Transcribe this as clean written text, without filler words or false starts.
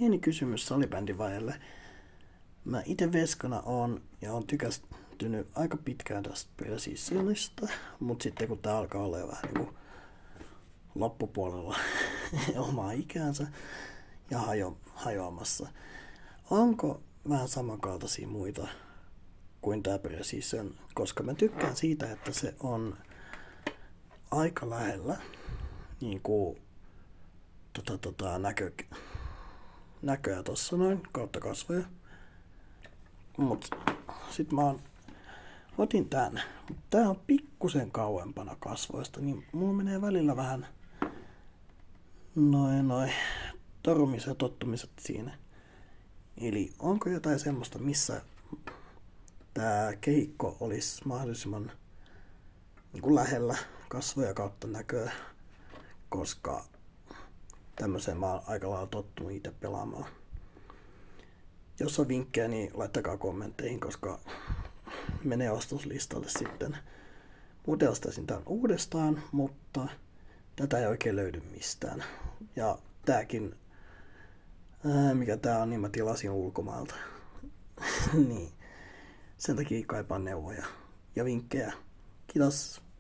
Pieni kysymys salibändivajalle. Mä itse veskana oon ja on tykästynyt aika pitkään tästä Precisionista, mutta sitten kun tää alkaa olla vähän niinku loppupuolella omaa ikäänsä ja hajoamassa. Onko vähän samankaltaisia muita kuin tää Precision? Koska mä tykkään siitä, että se on aika lähellä niinku näköä tossa noin, kautta kasvoja. Mut sit otin tän. Tää on pikkusen kauempana kasvoista, niin mulla menee välillä vähän noin torumiset ja tottumiset siinä. Eli onko jotain semmoista, missä tää kehikko olisi mahdollisimman niin kuin lähellä kasvoja kautta näköä, koska tämmöiseen mä oon aika lailla tottunut itse pelaamaan. Jos on vinkkejä, niin laittakaa kommentteihin, koska menee ostoslistalle sitten. Muuten ostaisin tämän uudestaan, mutta tätä ei oikein löydy mistään. Ja tääkin, mikä tää on, niin mä tilasin ulkomailta. niin. Sen takia kaipaan neuvoja ja vinkkejä. Kiitos!